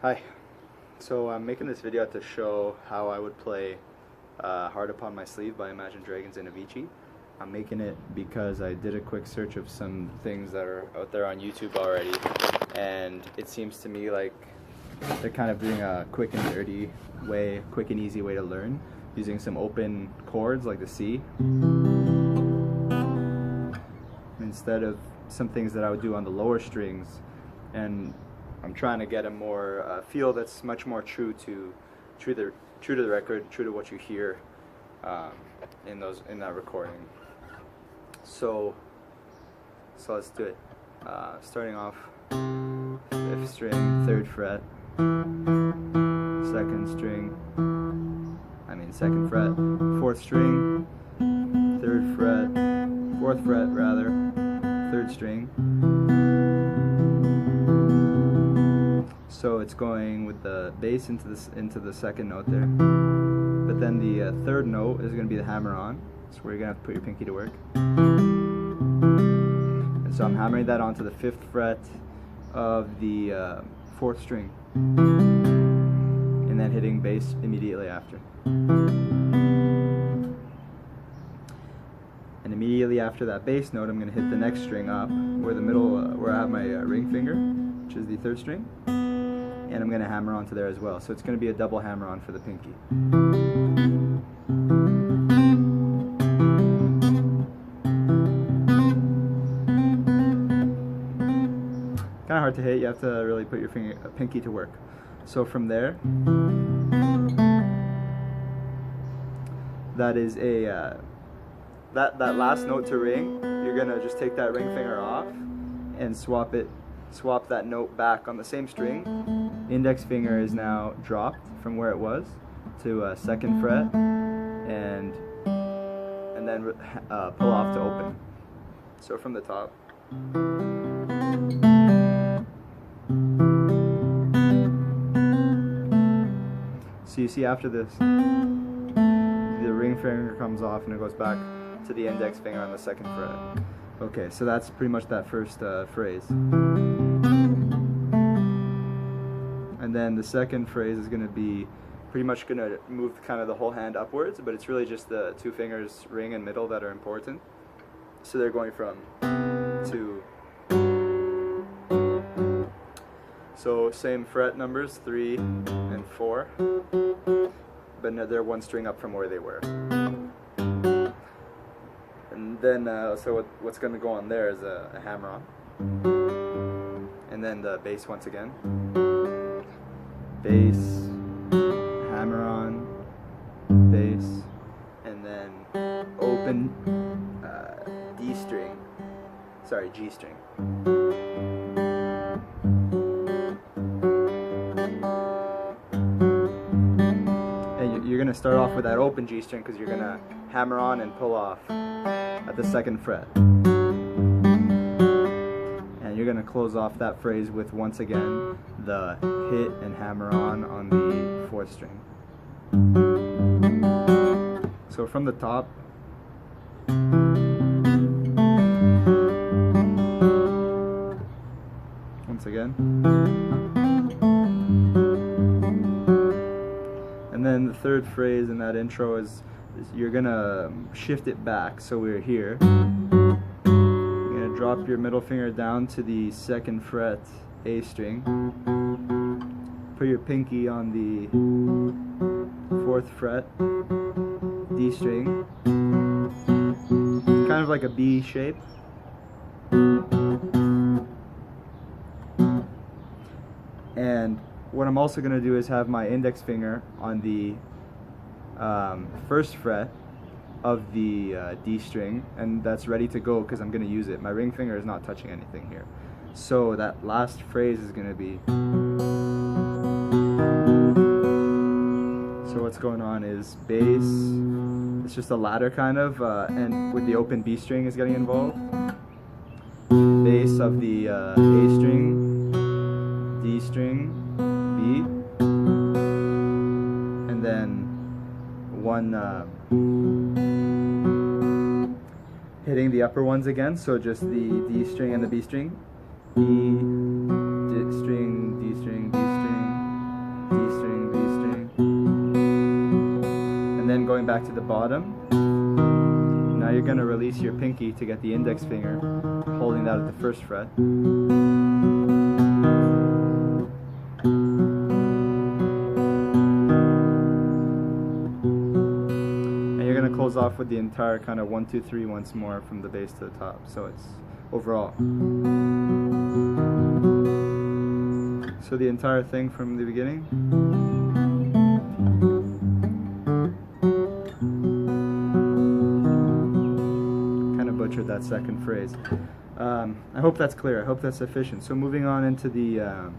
Hi, so I'm making this video to show how I would play Hard Upon My Sleeve by Imagine Dragons and Avicii. I'm making it because I did a quick search of some things that are out there on YouTube already, and it seems to me like they're kind of doing a quick and dirty way, quick and easy way to learn, using some open chords like the C, instead of some things that I would do on the lower strings. And I'm trying to get a more feel that's much more true to the record, true to what you hear in that recording. So let's do it. Starting off, 5th string, 3rd fret, 2nd fret, 4th string, 3rd fret, 4th fret rather, 3rd string. So it's going with the bass into the 2nd note there, but then the 3rd note is going to be the hammer on. So where you're going to have to put your pinky to work. And so I'm hammering that onto the 5th fret of the 4th string, and then hitting bass immediately after. And immediately after that bass note, I'm going to hit the next string up, where the middle, where I have my ring finger, which is the 3rd string. And I'm going to hammer onto there as well. So it's going to be a double hammer on for the pinky. Kind of hard to hit, you have to really put your pinky to work. So from there, that is a, that last note to ring, you're going to just take that ring finger off and swap that note back on the same string. Index finger is now dropped from where it was to 2nd fret, and then pull off to open. So from the top. So you see after this, the ring finger comes off and it goes back to the index finger on the 2nd fret. Okay, so that's pretty much that first phrase. And then the 2nd phrase is going to be pretty much going to move kind of the whole hand upwards, but it's really just the 2 fingers, ring and middle, that are important. So they're going from to. So same fret numbers, 3 and 4, but they're 1 string up from where they were. And then, so what's going to go on there is a hammer on, and then the bass once again. Bass, hammer on, bass, and then open G string. And you're going to start off with that open G string because you're going to hammer on and pull off at the 2nd fret. And you're going to close off that phrase with, once again, the hit and hammer on the 4th string. So from the top, once again, and then the 3rd phrase in that intro is you're gonna shift it back. So we're here. You're gonna drop your middle finger down to the 2nd fret A string. Put your pinky on the 4th fret D string. Kind of like a B shape. And what I'm also going to do is have my index finger on the 1st fret of the D string, and that's ready to go because I'm going to use it. My ring finger is not touching anything here. So that last phrase is going to be. So what's going on is bass, it's just a ladder kind of, and with the open B string is getting involved. Bass of the A string, D string, B, and then one hitting the upper ones again, so just the D string and the B string, D string, D string, D string, D string, B string, and then going back to the bottom. Now you're going to release your pinky to get the index finger, holding that at the first fret. And you're going to close off with the entire kind of 1, 2, 3 once more from the bass to the top. So it's overall. So the entire thing from the beginning. Butchered that second phrase. I hope that's clear. I hope that's sufficient. So moving on into the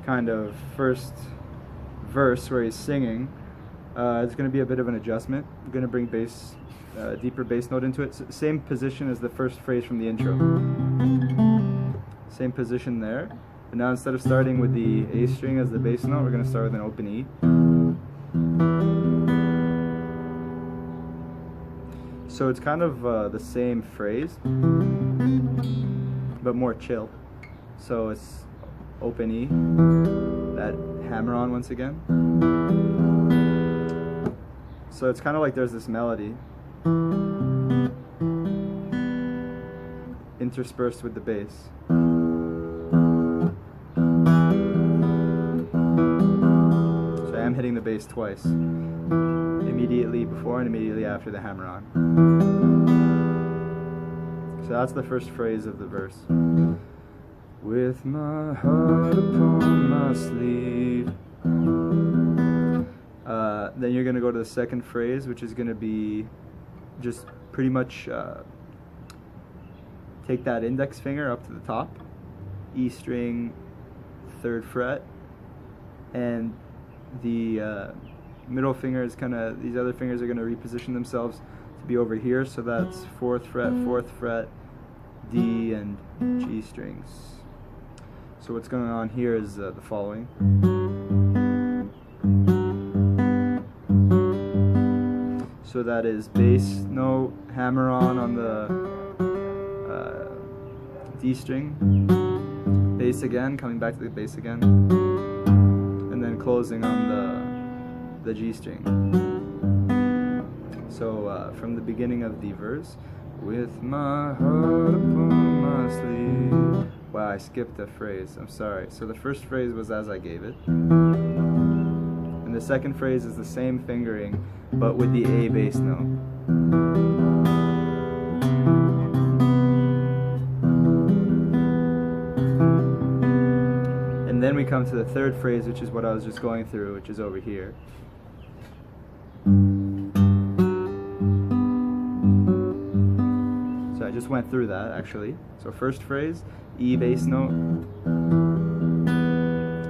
kind of first verse where he's singing, it's going to be a bit of an adjustment. I'm going to bring bass, deeper bass note into it. Same position as the first phrase from the intro. Same position there. But now instead of starting with the A string as the bass note, we're going to start with an open E. So it's kind of the same phrase, but more chill. So it's open E, that hammer on once again. So it's kind of like there's this melody interspersed with the bass. So I am hitting the bass twice. Immediately before and immediately after the hammer on. So that's the first phrase of the verse. With my heart upon my sleeve. Then you're going to go to the second phrase, which is going to be just pretty much take that index finger up to the top, E string, 3rd fret, and the middle finger is kind of, these other fingers are going to reposition themselves to be over here, so that's 4th fret, 4th fret, D and G strings. So what's going on here is the following. So that is bass note, hammer on the D string, bass again, coming back to the bass again, and then closing on the G string. So from the beginning of the verse, with my heart upon my sleeve. Wow, I skipped a phrase, I'm sorry. So the first phrase was as I gave it, and the second phrase is the same fingering but with the A bass note. And then we come to the third phrase, which is what I was just going through, which is over here. So I just went through that actually. So first phrase, E bass note,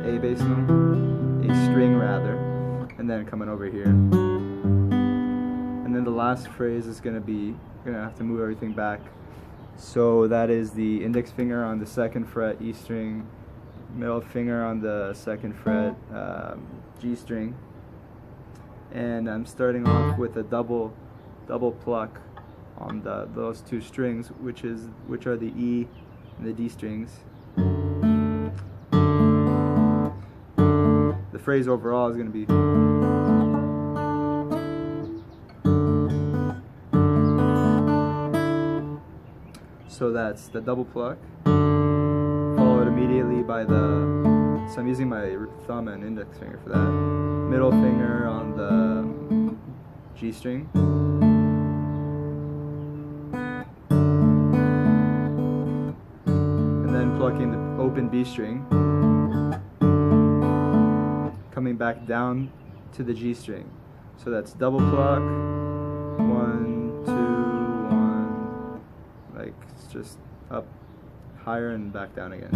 A bass note, A string rather, and then coming over here. And then the last phrase is going to be, we're going to have to move everything back. So that is the index finger on the 2nd fret, E string, middle finger on the 2nd fret, G string, and I'm starting off with a double pluck on those two strings, which are the E and the D strings. The phrase overall is going to be so that's the double pluck, followed immediately by the, so I'm using my thumb and index finger for that, middle finger on the G string, and then plucking the open B string, coming back down to the G string. So that's double pluck, 1, 2, 1, like it's just up higher and back down again.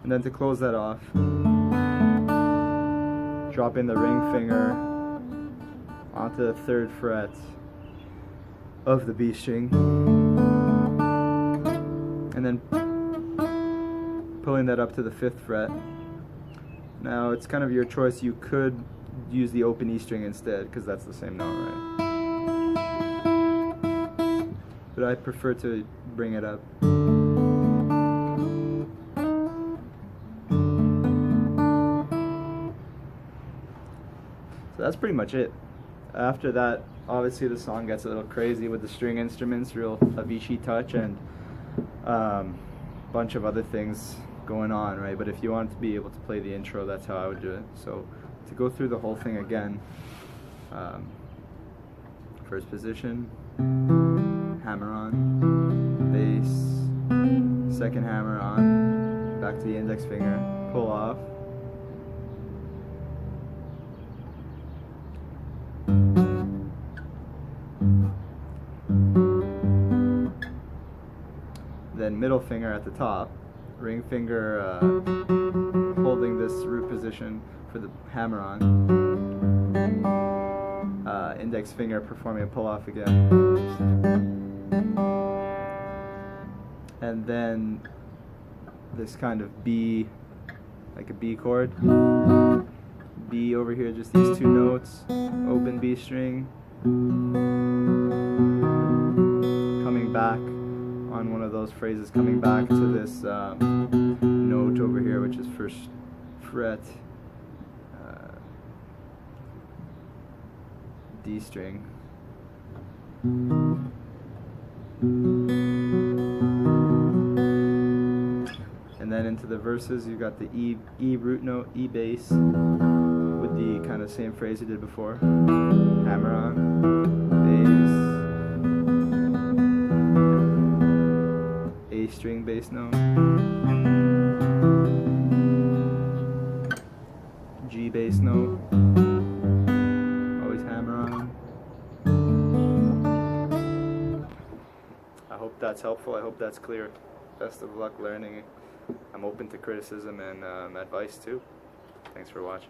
And then to close that off, drop in the ring finger onto the 3rd fret of the B string, and then pulling that up to the 5th fret. Now it's kind of your choice. You could use the open E string instead, because that's the same note, right? But I prefer to bring it up. So that's pretty much it. After that, obviously the song gets a little crazy with the string instruments, real Avicii touch, and bunch of other things going on, right? But if you want to be able to play the intro, that's how I would do it. So to go through the whole thing again, first position, hammer on, bass, second hammer on, back to the index finger, pull off, then middle finger at the top, ring finger holding this root position for the hammer on, index finger performing a pull off again, and then this kind of B, like a B chord, B over here, just these two notes, open B string, coming back on one of those phrases, coming back to this note over here, which is 1st fret, D string, and then into the verses you've got the E root note, E bass, with the kind of same phrase you did before, hammer on, bass, A string bass note, G bass note, always hammer on. I hope that's helpful, I hope that's clear. Best of luck learning. I'm open to criticism and advice too. Thanks for watching.